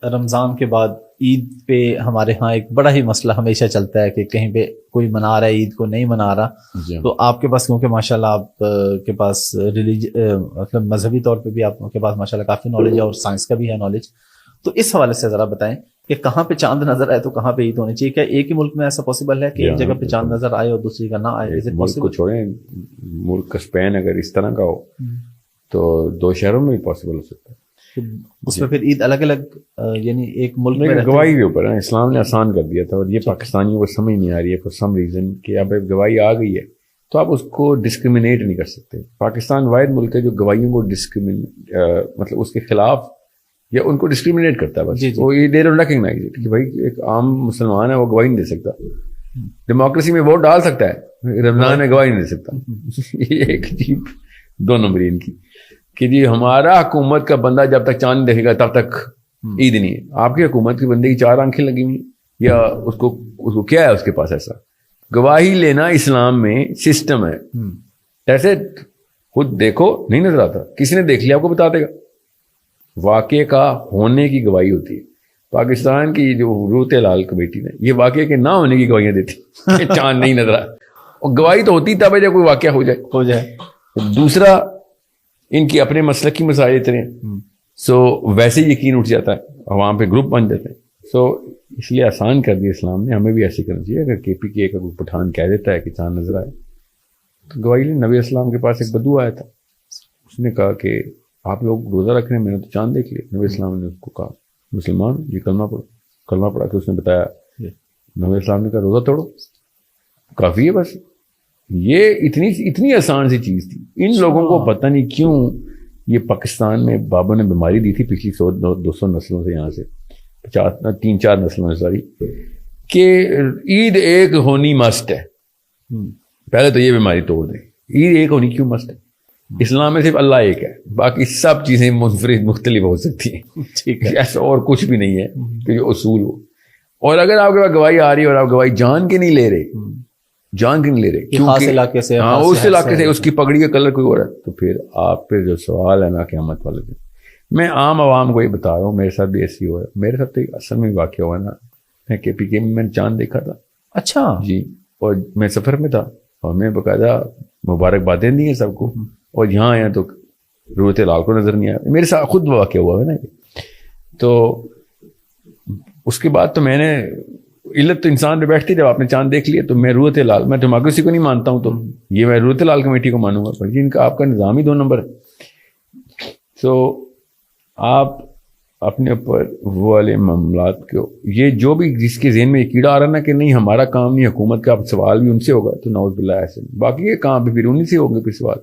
رمضان کے بعد عید پہ ہمارے ہاں ایک بڑا ہی مسئلہ ہمیشہ چلتا ہے کہ کہیں پہ کوئی منا رہا ہے عید کو نہیں منا رہا. تو آپ کے پاس کیونکہ ماشاءاللہ آپ کے پاس مطلب مذہبی طور پہ بھی آپ کے پاس ماشاءاللہ کافی نالج ہے اور سائنس کا بھی ہے نالج, تو اس حوالے سے ذرا بتائیں کہ کہاں پہ چاند نظر آئے تو کہاں پہ عید ہونی چاہیے. کیا ایک ہی ملک میں ایسا پاسبل ہے کہ ایک جگہ پہ چاند نظر آئے اور دوسری کا نہ آئے؟ ملک کو چھوڑیں, ملک کا اسپین اگر اس طرح کا ہو تو 2 شہروں میں بھی پاسبل ہو سکتا ہے. اس میں پھر عید الگ الگ یعنی ایک ملک میں گواہی کے اوپر ہے. اسلام نے آسان کر دیا تھا اور یہ پاکستانیوں کو سمجھ نہیں آ رہی ہے فور سم ریزن کہ اب گواہی آ گئی ہے تو آپ اس کو ڈسکریمنیٹ نہیں کر سکتے. پاکستان واحد ملک ہے جو گواہیوں کو مطلب اس کے خلاف یا ان کو ڈسکریمنیٹ کرتا ہے بس. وہ یہ دے رہے ریکگنائز کہ بھائی ایک عام مسلمان ہے وہ گواہی نہیں دے سکتا. ڈیموکریسی میں ووٹ ڈال سکتا ہے, رمضان میں گواہی نہیں دے سکتا. یہ ایک عجیب 2 نمبری ان کی کہ جی ہمارا حکومت کا بندہ جب تک چاند دیکھے گا تب تک عید نہیں ہے. آپ کی حکومت کے بندے کی 4 آنکھیں لگی ہوئی یا اس کو کیا ہے اس کے پاس ایسا؟ گواہی لینا اسلام میں سسٹم ہے. ایسے خود دیکھو نہیں نظر آتا, کسی نے دیکھ لیا آپ کو بتا دے گا. واقعے کا ہونے کی گواہی ہوتی ہے. پاکستان کی جو روت لال کمیٹی نے یہ واقعے کے نہ ہونے کی گواہیاں دیتی کہ چاند نہیں نظر آ, اور گواہی تو ہوتی تب ہے جب کوئی واقعہ ہو جائے. دوسرا ان کی اپنے مسلکی مسائل اتنے سو ویسے یقین اٹھ جاتا ہے, عوام پہ گروپ بن جاتے ہیں. سو اس لیے آسان کر دیا اسلام نے, ہمیں بھی ایسے کرنا چاہیے. اگر KPK کا کوئی پٹھان کہہ دیتا ہے کہ چاند نظر آئے تو گواہی لیں. نبی اسلام کے پاس ایک بدو آیا تھا, اس نے کہا کہ آپ لوگ روزہ رکھ رہے ہیں, میں نے تو چاند دیکھ لیا. نبی اسلام نے اس کو کہا مسلمان یہ کلمہ پڑھا کے اس نے بتایا. نبی اسلام نے کہا روزہ توڑو, کافی ہے بس. یہ اتنی آسان سی چیز تھی. ان لوگوں کو پتہ نہیں کیوں یہ پاکستان میں بابوں نے بیماری دی تھی پچھلی 100-200 نسلوں سے, یہاں سے 3-4 نسلوں سے ساری, کہ عید ایک ہونی مسٹ ہے. پہلے تو یہ بیماری توڑ دیں, عید ایک ہونی کیوں مسٹ ہے؟ اسلام میں صرف اللہ ایک ہے, باقی سب چیزیں منفرد مختلف ہو سکتی ہیں. ٹھیک ہے, ایسا اور کچھ بھی نہیں ہے کہ جو اصول ہو. اور اگر آپ کے پاس گواہی آ رہی ہے اور آپ گواہی جان کے نہیں لے رہے خاص علاقے سے, اس علاقے سے اس کی پگڑی کا کلر کوئی اور ہے, تو پھر آپ پہ جو سوال ہے نا قیامت والے دن. میں عام عوام کو یہ بتا رہا ہوں, میرے ساتھ بھی ایسی ہوا ہے. میرے ساتھ تو اصل میں واقعہ ہوا نا, میں KPK میں نے چاند دیکھا تھا. اچھا جی, اور میں سفر میں تھا اور میں باقاعدہ مبارکبادیں دی ہیں سب کو, اور یہاں آیا تو روت لال کو نظر نہیں آیا. میرے ساتھ خود واقعہ ہوا ہے نا. تو اس کے بعد تو میں نے علت تو انسان پہ بیٹھتی, جب آپ نے چاند دیکھ لیا تو میں روت لال, میں ڈیموکریسی کو نہیں مانتا ہوں تو یہ میں روت لال کمیٹی کو مانوں گا, پر ان کا آپ کا نظام ہی 2 نمبر ہے. سو آپ اپنے اوپر وہ والے معاملات کو, یہ جو بھی جس کے ذہن میں یہ کیڑا آ رہا نا کہ نہیں ہمارا کام نہیں, حکومت کا سوال بھی ان سے ہوگا, تو نعوذ باللہ ایسے. باقی یہ کام بھی پھر انہیں سے ہوگے پھر سوال.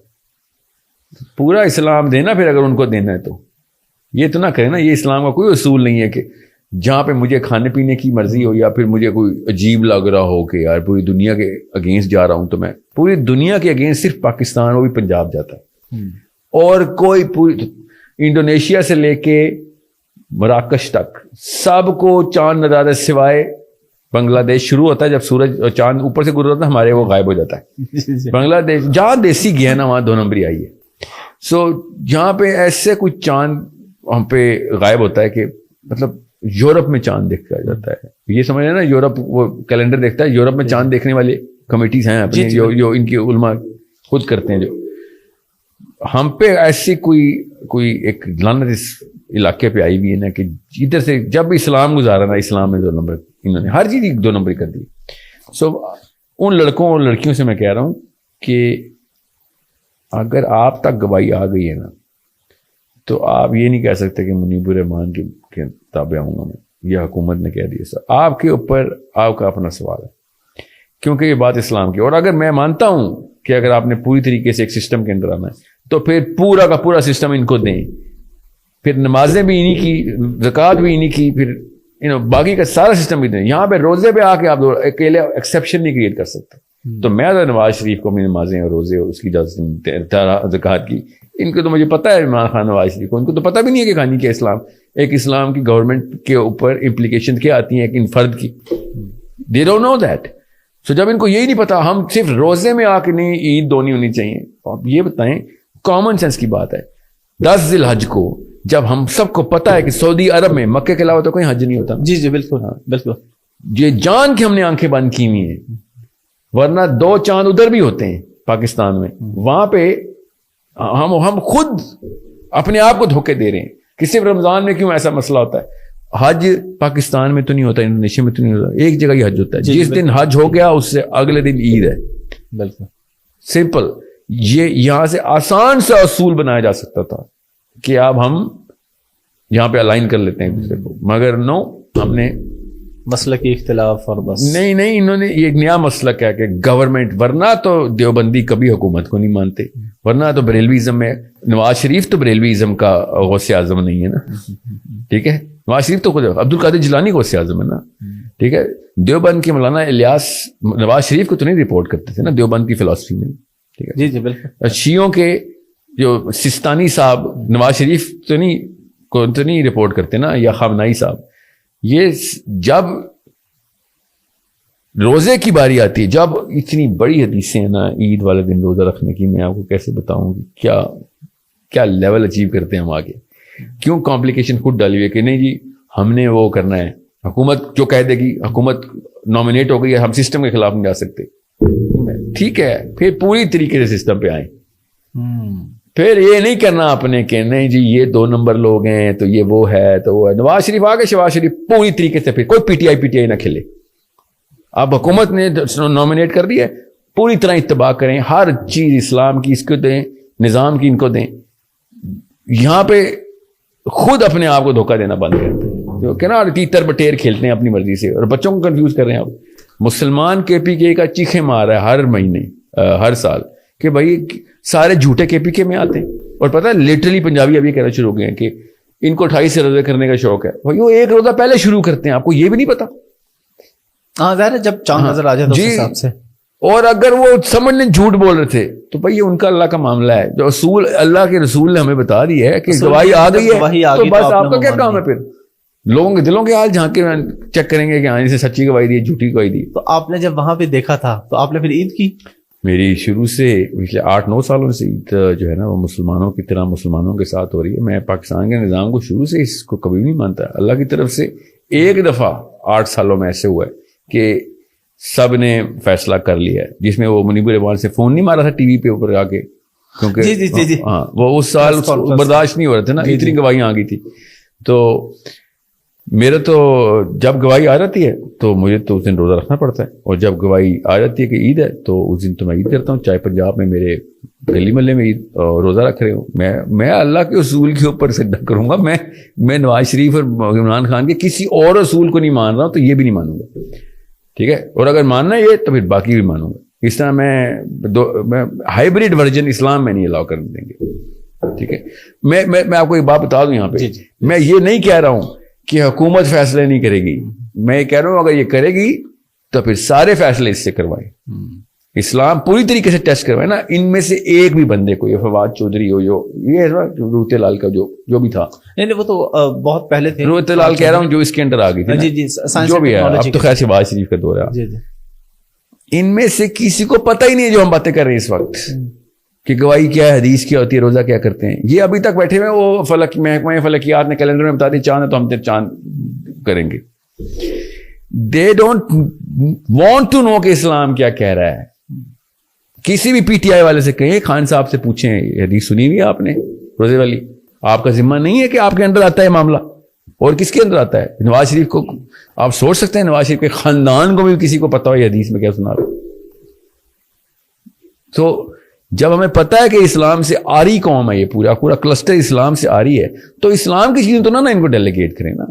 پورا اسلام دینا پھر اگر ان کو دینا ہے تو یہ تو نہ کرے نا. یہ اسلام کا کوئی اصول نہیں ہے کہ جہاں پہ مجھے کھانے پینے کی مرضی ہو یا پھر مجھے کوئی عجیب لگ رہا ہو کہ یار پوری دنیا کے اگینسٹ جا رہا ہوں, تو میں پوری دنیا کے اگینسٹ صرف پاکستان, وہ بھی پنجاب جاتا ہے. اور کوئی پوری انڈونیشیا سے لے کے مراکش تک سب کو چاند نظر آتا ہے, سوائے بنگلہ دیش شروع ہوتا ہے جب سورج اور چاند اوپر سے گزرتا ہے, ہمارے وہ غائب ہو جاتا ہے. بنگلہ دیش جہاں دیسی گیا نا وہاں 2 نمبری آئی ہے. سو جہاں پہ ایسے کوئی چاند وہاں پہ غائب ہوتا ہے کہ مطلب یورپ میں چاند دیکھا جاتا ہے. یہ سمجھ رہے نا, یورپ وہ کیلنڈر دیکھتا ہے, یورپ میں چاند دیکھنے والے کمیٹیز ہیں اپنی جو ان کی علماء خود کرتے ہیں. جو ہم پہ ایسی کوئی ایک لعنت اس علاقے پہ آئی بھی ہے نا کہ ادھر سے جب اسلام گزارا نا, اسلام میں 2 نمبر انہوں نے ہر چیز 2 نمبر کر دی. سو ان لڑکوں اور لڑکیوں سے میں کہہ رہا ہوں کہ اگر آپ تک گواہی آ گئی ہے نا تو آپ یہ نہیں کہہ سکتے کہ منیب الرحمان کے تابع ہوں گا میں, یہ حکومت نے کہہ دیا. سر آپ کے اوپر آپ کا اپنا سوال ہے, کیونکہ یہ بات اسلام کی. اور اگر میں مانتا ہوں کہ اگر آپ نے پوری طریقے سے ایک سسٹم کے اندر آنا ہے تو پھر پورا کا پورا سسٹم ان کو دیں, پھر نمازیں بھی انہی کی, زکوٰۃ بھی انہی کی, پھر باقی کا سارا سسٹم بھی دیں. یہاں پہ روزے پہ آ کے آپ اکیلے ایکسیپشن نہیں کریٹ کر سکتے. تو میں اگر نواز شریف کو اپنی نمازیں اور روزے اور اس کی اجازت زکوٰۃ کی, ان کو تو مجھے پتا ہے عمران خان نواز شریف کو, ان کو تو پتہ بھی نہیں ہے کہ کہانی کیا اسلام, ایک اسلام کی گورنمنٹ کے اوپر امپلیکیشن کیا آتی ہیں ان فرد کی. They don't know that. سو جب ان کو یہی نہیں پتا, ہم صرف روزے میں آ کے نہیں عید دونی ہونی چاہیے. آپ یہ بتائیں, کامن سینس کی بات ہے, 10 ذی الحج کو جب ہم سب کو پتا ہے کہ سعودی عرب میں مکے کے علاوہ تو کوئی حج نہیں ہوتا. جی جی بالکل بالکل. یہ جان کے ہم نے آنکھیں بند کی ہوئی ہیں, ورنہ 2 چاند ادھر بھی ہوتے ہیں پاکستان میں. وہاں پہ ہم خود اپنے آپ کو دھوکے دے رہے ہیں کہ صرف رمضان میں کیوں ایسا مسئلہ ہوتا ہے. حج پاکستان میں تو نہیں ہوتا, انڈونیشیا میں تو نہیں ہوتا, ایک جگہ ہی حج ہوتا ہے. جس دن حج ہو گیا اس سے اگلے دن عید ہے. بالکل سمپل. یہ یہاں سے آسان سا اصول بنایا جا سکتا تھا کہ اب ہم یہاں پہ الائن کر لیتے ہیں ایک دوسرے کو, مگر نو, ہم نے مسلکی اختلاف اور بس نہیں انہوں نے یہ ایک نیا مسلک ہے کہ گورنمنٹ, ورنہ تو دیوبندی کبھی حکومت کو نہیں مانتے, ورنہ تو بریلویزم میں نواز شریف تو بریلویزم کا غوث اعظم نہیں ہے نا, ٹھیک ہے. نواز شریف تو خود عبد القادر جیلانی غوث اعظم ہے نا, ٹھیک ہے. دیوبند کے مولانا الیاس نواز شریف کو تو نہیں رپورٹ کرتے تھے نا دیوبند کی فلسفی میں, ٹھیک ہے. جی جی بالکل. شیعوں کے جو سستانی صاحب نواز شریف تو نہیں رپورٹ کرتے نا, یا خامنائی صاحب. یہ جب روزے کی باری آتی ہے, جب اتنی بڑی حدیثیں ہیں نا عید والے دن روزہ رکھنے کی, میں آپ کو کیسے بتاؤں کہ کیا لیول اچیو کرتے ہیں ہم آگے. کیوں کمپلیکیشن خود ڈالی ہوئی کہ نہیں جی ہم نے وہ کرنا ہے, حکومت جو کہہ دے گی, حکومت نامینیٹ ہو گئی ہے, ہم سسٹم کے خلاف نہیں جا سکتے. ٹھیک ہے, پھر پوری طریقے سے سسٹم پہ آئیں. پھر یہ نہیں کرنا آپ نے کہ نہیں جی یہ 2 نمبر لوگ ہیں تو یہ وہ ہے تو وہ ہے. نواز شریف آگے, شہباز شریف پوری طریقے سے, پھر کوئی پی ٹی آئی نہ کھلے. اب حکومت نے نامینیٹ کر دیا ہے, پوری طرح اتباع کریں, ہر چیز اسلام کی اس کو دیں, نظام کی ان کو دیں. یہاں پہ خود اپنے آپ کو دھوکہ دینا بند کریں, کہ نا تیتر بٹیر کھیلتے ہیں اپنی مرضی سے اور بچوں کو کنفیوز کر رہے ہیں. اب مسلمان کے پی کے کا چیخے مار رہا ہے ہر مہینے ہر سال کہ بھائی سارے جھوٹے کے پی کے میں آتے ہیں. اور پتہ ہے لٹرلی پنجابی ابھی کہنا شروع ہو گئے ہیں کہ ان کو 28 روزے کرنے کا شوق ہے. بھائی وہ 1 روزہ پہلے شروع کرتے ہیں, آپ کو یہ بھی نہیں پتا. ہاں ظاہر ہے جب چاند نظر آ جائے تو اس حساب سے. اور اگر وہ سمجھنے جھوٹ بول رہے تھے تو بھائی یہ ان کا اللہ کا معاملہ ہے. جو اصول اللہ کے رسول نے ہمیں بتا دیا ہے کہ گواہی آ گئی ہے تو بس آپ کا کیا کام ہے. پھر لوگوں کے دلوں کے حال جھانک کے چیک کریں گے کہ ہاں سے سچی گواہی دی, جھوٹی گواہی دی. تو آپ نے جب وہاں پہ دیکھا تھا تو آپ نے پھر عید کی؟ میری شروع سے پچھلے 8-9 سالوں سے عید جو ہے نا وہ مسلمانوں کی طرح مسلمانوں کے ساتھ ہو رہی ہے. میں پاکستان کے نظام کو شروع سے اس کو کبھی نہیں مانتا. اللہ کی طرف سے ایک دفعہ 8 سالوں میں ایسے ہوا ہے کہ سب نے فیصلہ کر لیا ہے, جس میں وہ منیب الرحمان سے فون نہیں مارا تھا ٹی وی پہ اوپر آ کے, کیونکہ ہاں وہ اس سال برداشت نہیں ہو رہے تھے نا, اتنی گواہیاں آ گئی تھی. تو میرا تو جب گواہی آ جاتی ہے تو مجھے تو اس دن روزہ رکھنا پڑتا ہے, اور جب گواہی آ جاتی ہے کہ عید ہے تو اس دن تو میں عید کرتا ہوں. چاہے پنجاب میں میرے گلی محلے میں عید روزہ رکھ رہے ہوں, میں اللہ کے اصول کے اوپر سجدہ کروں گا. میں نواز شریف اور عمران خان کے کسی اور اصول کو نہیں مان رہا ہوں, تو یہ بھی نہیں مانوں گا, ٹھیک ہے. اور اگر ماننا ہے یہ تو پھر باقی بھی مانوں گا. اس طرح میں ہائیبریڈ ورژن اسلام میں نہیں الاؤ کر دیں گے, ٹھیک ہے. میں آپ کو ایک بات بتا دوں یہاں پہ, میں یہ نہیں کہہ رہا ہوں کہ حکومت فیصلے نہیں کرے گی. میں کہہ رہا ہوں اگر یہ کرے گی تو پھر سارے فیصلے اس سے کروائیں. اسلام پوری طریقے سے ٹیسٹ کروائے نا. ان میں سے ایک بھی بندے کو, یہ فواد چودھری ہو, یہ روتے لال کا جو بھی تھا, نہیں وہ تو بہت پہلے تھے. روتے لال کہہ رہا ہوں جو اس کے انڈر آ گئی تھی, جی جو بھی ہے. اب تو خیر شہباز شریف کا دور ہے. ان میں سے کسی کو پتہ ہی نہیں ہے جو ہم باتیں کر رہے ہیں اس وقت کہ گواہی کیا ہے, حدیث کیا ہوتی ہے, روزہ کیا کرتے ہیں. یہ ابھی تک بیٹھے ہوئے وہ محکمہ فلکیات نے کیلنڈر میں بتا دی چاند ہے تو ہم چاند کریں گے. They don't want to know کہ اسلام کیا کہہ رہا ہے. کسی بھی پی ٹی آئی والے سے کہیں, خان صاحب سے پوچھیں یہ حدیث سنی ہوئی ہے آپ نے روزے والی. آپ کا ذمہ نہیں ہے کہ آپ کے اندر آتا ہے معاملہ, اور کس کے اندر آتا ہے. نواز شریف کو آپ سوچ سکتے ہیں, نواز شریف کے خاندان کو بھی کسی کو پتا ہو یہ حدیث میں کیا سنا رہا. تو جب ہمیں پتا ہے کہ اسلام سے آری قوم ہے, یہ پورا کلسٹر اسلام سے آری ہے, تو اسلام کی چیزیں تو نہ ان کو ڈیلیگیٹ کریں نا.